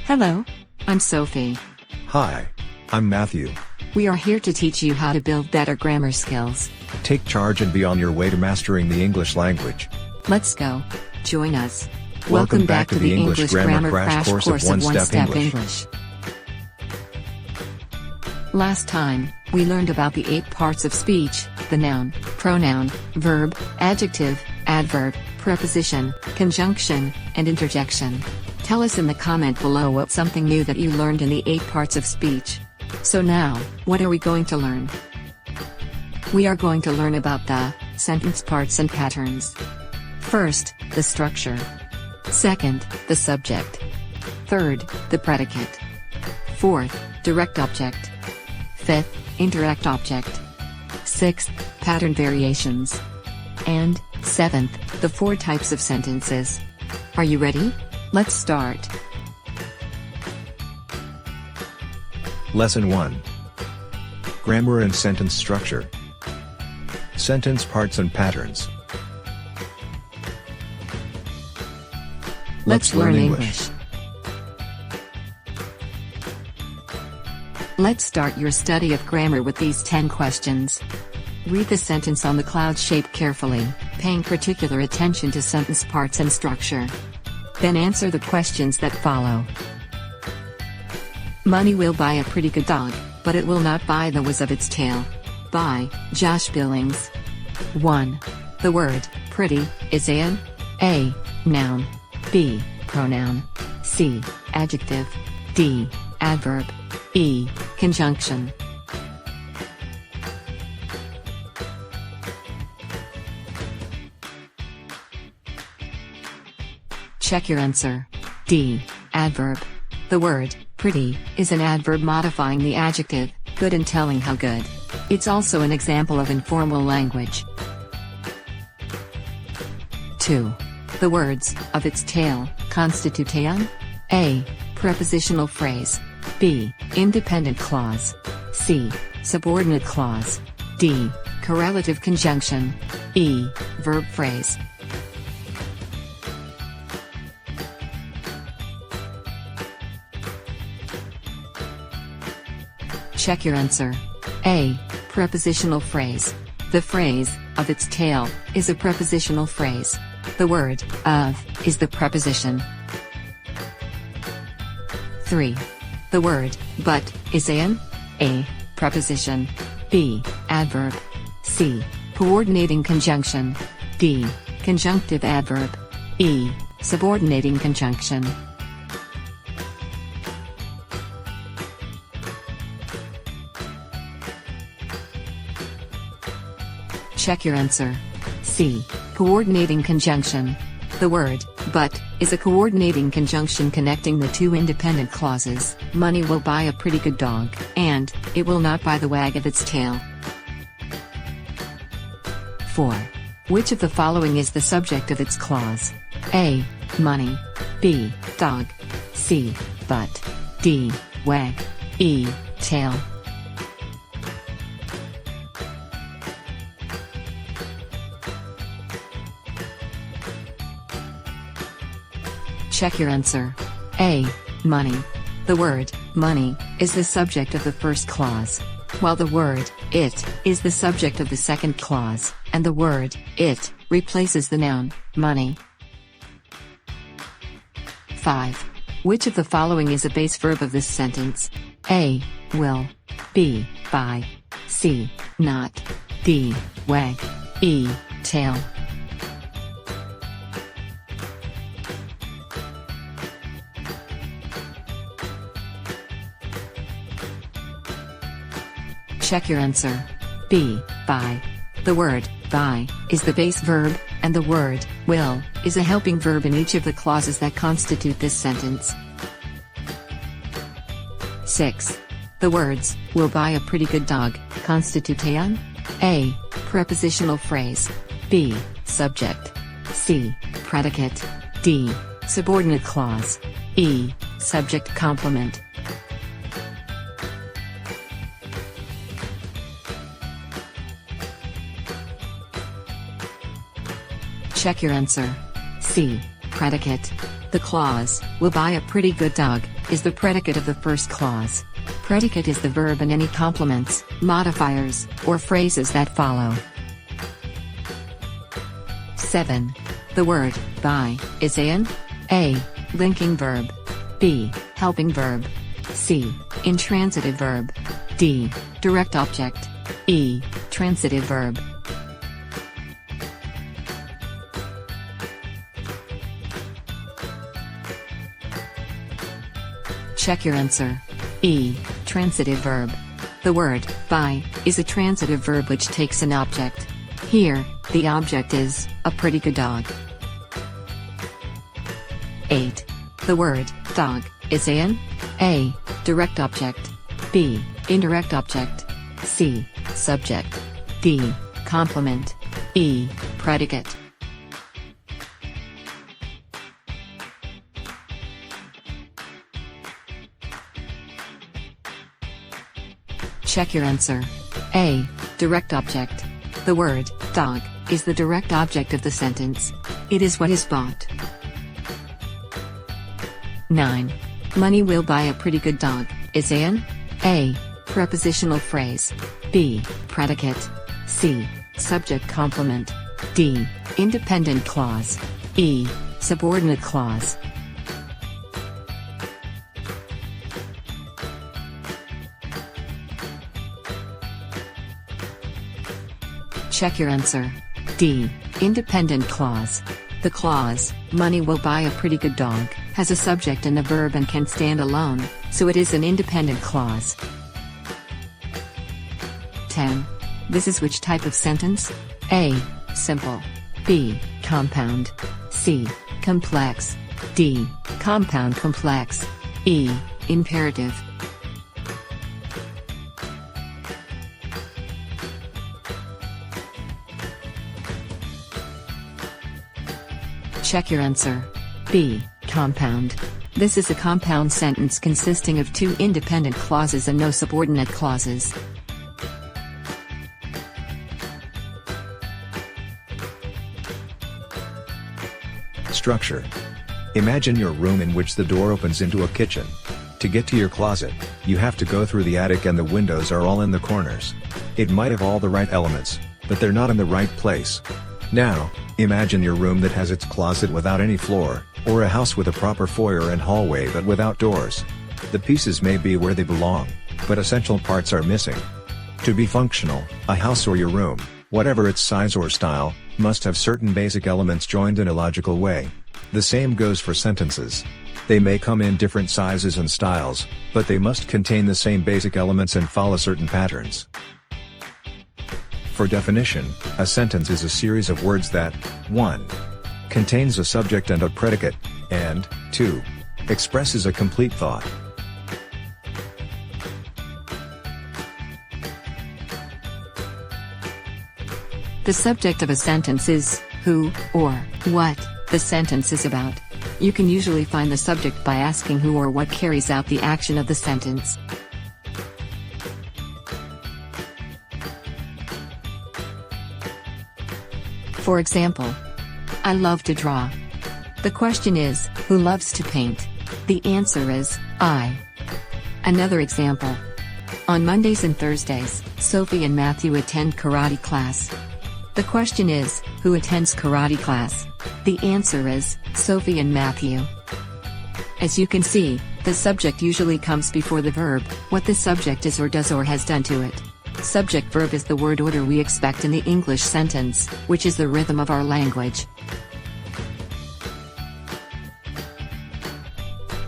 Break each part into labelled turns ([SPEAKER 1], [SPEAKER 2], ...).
[SPEAKER 1] Hello, I'm Sophie.
[SPEAKER 2] Hi, I'm Matthew.
[SPEAKER 1] We are here to teach you how to build better grammar skills.
[SPEAKER 2] Take charge and be on your way to mastering the English language.
[SPEAKER 1] Let's go. Join us.
[SPEAKER 2] Welcome back to the English Grammar Crash Course of One Step English.
[SPEAKER 1] Last time, we learned about the 8 parts of speech: the noun, pronoun, verb, adjective, adverb, preposition, conjunction, and interjection. Tell us in the comment below what's something new that you learned in the 8 parts of speech. So now, what are we going to learn? We are going to learn about the sentence parts and patterns. First, the structure. Second, the subject. Third, the predicate. Fourth, direct object. Fifth, indirect object. Sixth, pattern variations. And seventh, the 4 types of sentences. Are you ready? Let's start.
[SPEAKER 2] Lesson 1. Grammar and sentence structure. Sentence parts and patterns.
[SPEAKER 1] Let's learn English. Let's start your study of grammar with these 10 questions. Read the sentence on the cloud shape carefully, paying particular attention to sentence parts and structure. Then answer the questions that follow. Money will buy a pretty good dog, but it will not buy the whiz of its tail. By Josh Billings. 1. The word pretty is an A. Noun, B. Pronoun, C. Adjective, D. Adverb, E. Conjunction. Check your answer. D. Adverb. The word pretty is an adverb modifying the adjective good and telling how good. It's also an example of informal language. 2. The words of its tail constitute an A. Prepositional phrase, B. Independent clause, C. Subordinate clause, D. Correlative conjunction, E. Verb phrase. Check your answer. A. Prepositional phrase. The phrase, of its tail, is a prepositional phrase. The word, of, is the preposition. 3. The word, but, is an A. Preposition, B. Adverb, C. Coordinating conjunction, D. Conjunctive adverb, E. Subordinating conjunction. Check your answer. C. Coordinating conjunction. The word, but, is a coordinating conjunction connecting the 2 independent clauses, money will buy a pretty good dog, and, it will not buy the wag of its tail. 4. Which of the following is the subject of its clause? A. Money, B. Dog, C. But, D. Wag, E. Tail. Check your answer. A. Money. The word, money, is the subject of the first clause, while the word, it, is the subject of the second clause, and the word, it, replaces the noun, money. 5. Which of the following is a base verb of this sentence? A. Will, B. Buy, C. Not, D. Wag, E. Tail. Check your answer. B. Buy. The word, buy, is the base verb, and the word, will, is a helping verb in each of the clauses that constitute this sentence. 6. The words, will buy a pretty good dog, constitute an A. Prepositional phrase, B. Subject, C. Predicate, D. Subordinate clause, E. Subject complement. Check your answer. C. Predicate. The clause, will buy a pretty good dog, is the predicate of the first clause. Predicate is the verb in any complements, modifiers, or phrases that follow. 7. The word by is an a. linking verb, b. helping verb, c. intransitive verb, d. direct object, e. transitive verb. Check your answer. E. Transitive verb. The word by is a transitive verb which takes an object. Here, the object is a pretty good dog. 8. The word dog is an a. direct object, b. indirect object, c. subject, d. complement, e. predicate. Check your answer. A. Direct object. The word dog is the direct object of the sentence. It is what is bought. 9. Money will buy a pretty good dog is an a. prepositional phrase, b. predicate, c. subject complement, d. independent clause, e. subordinate clause. Check your answer. D. Independent clause. The clause, money will buy a pretty good dog, has a subject and a verb and can stand alone, so it is an independent clause. 10. This is which type of sentence? A. Simple. B. Compound. C. Complex. D. Compound complex. E. Imperative. Check your answer. B. Compound. This is a compound sentence consisting of two independent clauses and no subordinate clauses.
[SPEAKER 2] Structure. Imagine your room in which the door opens into a kitchen. To get to your closet, you have to go through the attic and the windows are all in the corners. It might have all the right elements, but they're not in the right place. Now, imagine your room that has its closet without any floor, or a house with a proper foyer and hallway but without doors. The pieces may be where they belong, but essential parts are missing. To be functional, a house or your room, whatever its size or style, must have certain basic elements joined in a logical way. The same goes for sentences. They may come in different sizes and styles, but they must contain the same basic elements and follow certain patterns. For definition, a sentence is a series of words that 1. contains a subject and a predicate, and 2. expresses a complete thought.
[SPEAKER 1] The subject of a sentence is who or what the sentence is about. You can usually find the subject by asking who or what carries out the action of the sentence. For example, I love to draw. The question is, who loves to paint? The answer is, I. Another example. On Mondays and Thursdays, Sophie and Matthew attend karate class. The question is, who attends karate class? The answer is, Sophie and Matthew. As you can see, the subject usually comes before the verb, what the subject is or does or has done to it. Subject-verb is the word order we expect in the English sentence, which is the rhythm of our language.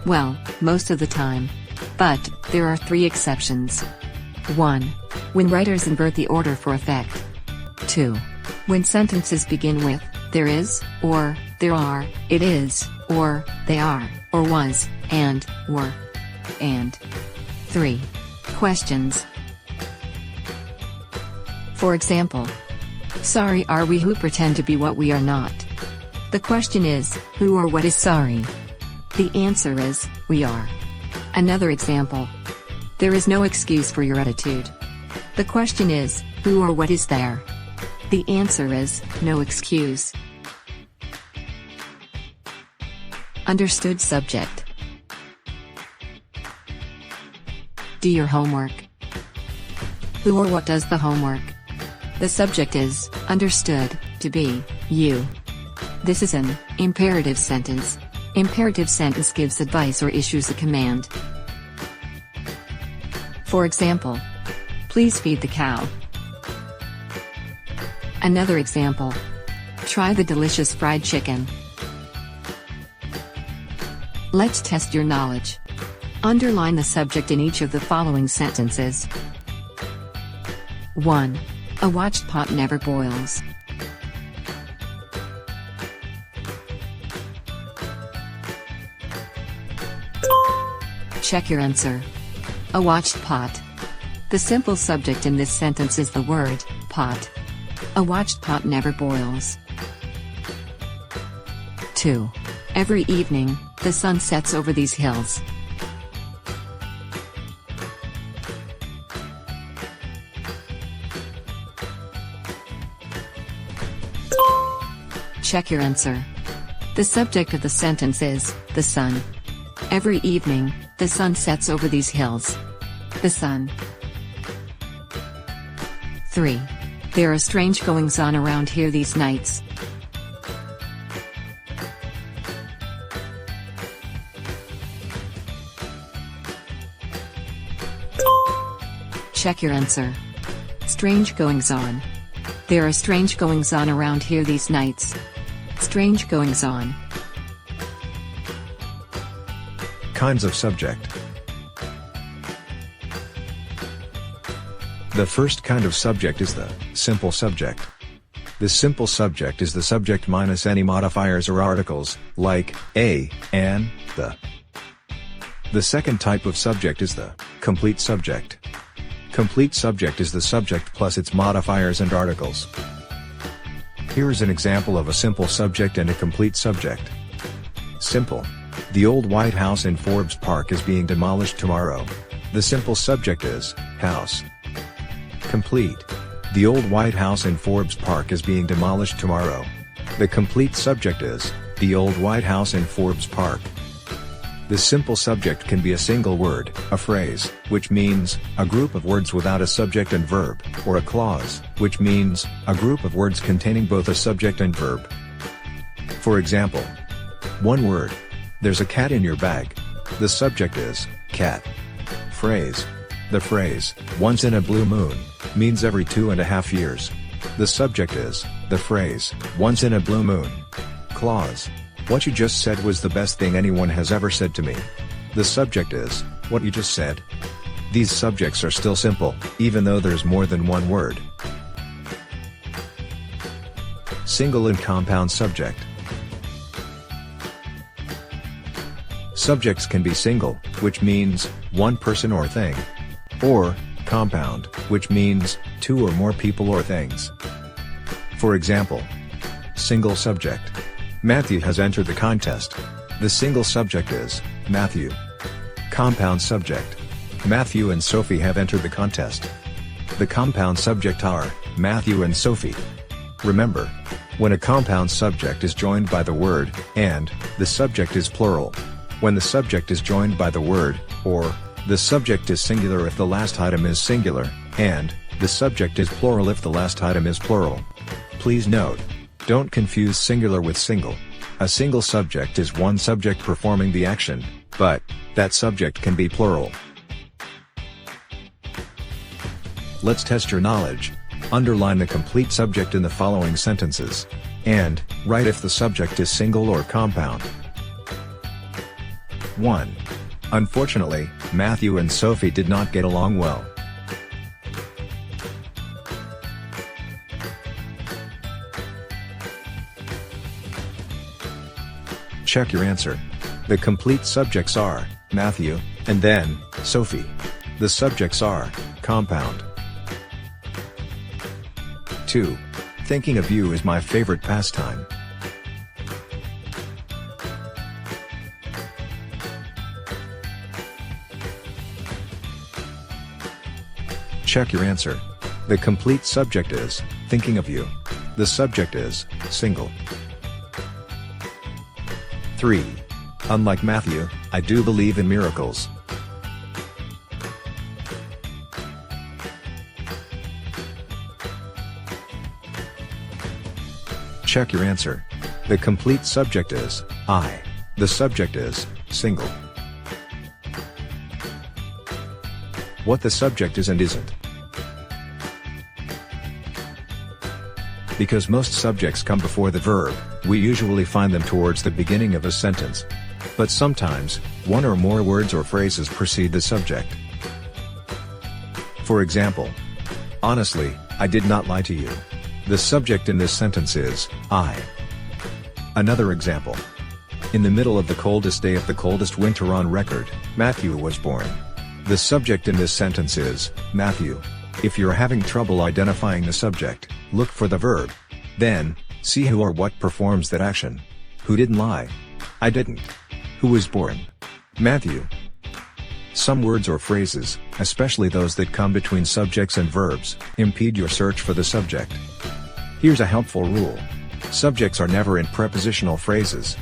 [SPEAKER 1] Well, most of the time. But, there are 3 exceptions. 1. When writers invert the order for effect. 2. When sentences begin with, there is, or, there are, it is, or, they are, or was, and, were. And 3. Questions. For example, sorry are we who pretend to be what we are not. The question is, who or what is sorry? The answer is, we are. Another example. There is no excuse for your attitude. The question is, who or what is there? The answer is, no excuse. Understood subject. Do your homework. Who or what does the homework? The subject is understood to be you. This is an imperative sentence. Imperative sentence gives advice or issues a command. For example, please feed the cow. Another example. Try the delicious fried chicken. Let's test your knowledge. Underline the subject in each of the following sentences. 1. A watched pot never boils. Check your answer. A watched pot. The simple subject in this sentence is the word pot. A watched pot never boils. 2. Every evening, the sun sets over these hills. Check your answer. The subject of the sentence is the sun. Every evening, the sun sets over these hills. The sun. 3. There are strange goings-on around here these nights. Check your answer. Strange goings-on. There are strange goings-on around here these nights. Strange goings-on.
[SPEAKER 2] Kinds of subject. The first kind of subject is the simple subject. The simple subject is the subject minus any modifiers or articles, like a, an, the. The second type of subject is the complete subject. Complete subject is the subject plus its modifiers and articles. Here is an example of a simple subject and a complete subject. Simple. The old White House in Forbes Park is being demolished tomorrow. The simple subject is house. Complete. The old White House in Forbes Park is being demolished tomorrow. The complete subject is the old White House in Forbes Park. The simple subject can be a single word, a phrase, which means a group of words without a subject and verb, or a clause, which means a group of words containing both a subject and verb. For example, one word. There's a cat in your bag. The subject is cat. Phrase. The phrase, once in a blue moon, means every 2.5 years. The subject is the phrase, once in a blue moon. Clause. What you just said was the best thing anyone has ever said to me. The subject is what you just said. These subjects are still simple, even though there's more than one word. Single and compound subject. Subjects can be single, which means one person or thing. Or compound, which means two or more people or things. For example, single subject. Matthew has entered the contest. The single subject is Matthew. Compound subject. Matthew and Sophie have entered the contest. The compound subject are Matthew and Sophie. Remember, when a compound subject is joined by the word and, the subject is plural. When the subject is joined by the word or, the subject is singular if the last item is singular, and, the subject is plural if the last item is plural. Please note, don't confuse singular with single. A single subject is one subject performing the action, but that subject can be plural. Let's test your knowledge. Underline the complete subject in the following sentences. And, write if the subject is single or compound. 1. Unfortunately, Matthew and Sophie did not get along well. Check your answer. The complete subjects are Matthew, and then Sophie. The subjects are compound. 2. Thinking of you is my favorite pastime. Check your answer. The complete subject is thinking of you. The subject is single. 3. Unlike Matthew, I do believe in miracles. Check your answer. The complete subject is I. The subject is single. What the subject is and isn't. Because most subjects come before the verb, we usually find them towards the beginning of a sentence. But sometimes, one or more words or phrases precede the subject. For example, honestly, I did not lie to you. The subject in this sentence is I. Another example. In the middle of the coldest day of the coldest winter on record, Matthew was born. The subject in this sentence is Matthew. If you're having trouble identifying the subject, look for the verb. Then, see who or what performs that action. Who didn't lie? I didn't. Who was born? Matthew. Some words or phrases, especially those that come between subjects and verbs, impede your search for the subject. Here's a helpful rule. Subjects are never in prepositional phrases.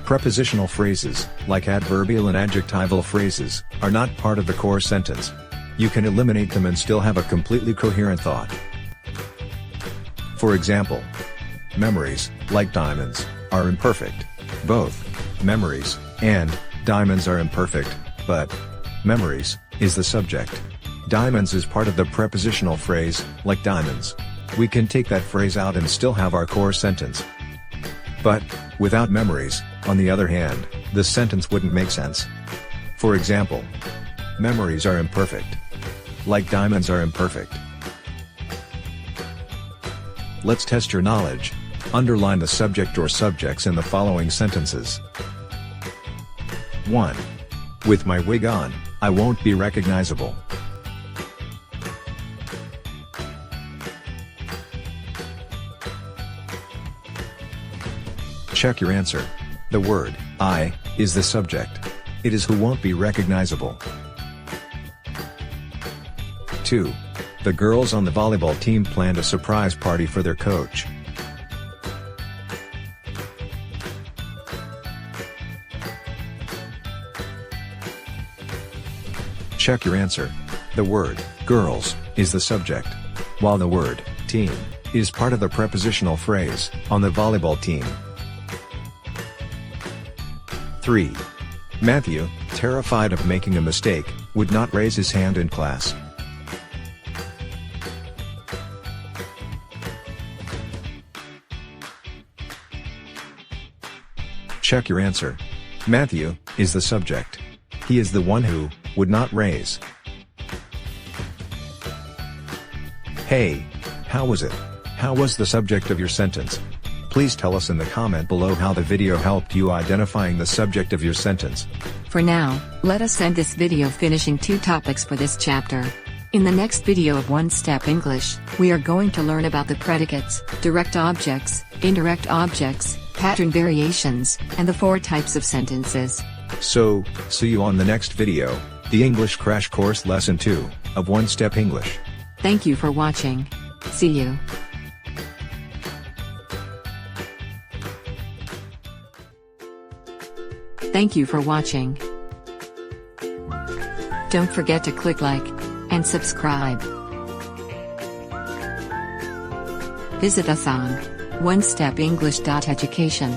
[SPEAKER 2] Prepositional phrases, like adverbial and adjectival phrases, are not part of the core sentence. You can eliminate them and still have a completely coherent thought. For example, memories, like diamonds, are imperfect. Both memories and diamonds are imperfect, but memories is the subject. Diamonds is part of the prepositional phrase, like diamonds. We can take that phrase out and still have our core sentence. But, without memories, on the other hand, the sentence wouldn't make sense. For example, memories are imperfect. Like diamonds are imperfect. Let's test your knowledge. Underline the subject or subjects in the following sentences. 1. With my wig on, I won't be recognizable. Check your answer. The word, I, is the subject. It is who won't be recognizable. 2. The girls on the volleyball team planned a surprise party for their coach. Check your answer. The word, girls, is the subject, while the word, team, is part of the prepositional phrase, on the volleyball team. 3. Matthew, terrified of making a mistake, would not raise his hand in class. Check your answer. Matthew, is the subject. He is the one who would not raise. Hey, how was it? How was the subject of your sentence? Please tell us in the comment below how the video helped you identifying the subject of your sentence.
[SPEAKER 1] For now, let us end this video finishing 2 topics for this chapter. In the next video of One Step English, we are going to learn about the predicates, direct objects, indirect objects, pattern variations, and the 4 types of sentences.
[SPEAKER 2] So, see you on the next video, the English Crash Course Lesson 2, of One Step English.
[SPEAKER 1] Thank you for watching. See you. Thank you for watching. Don't forget to click like and subscribe. Visit us on onestepenglish.education.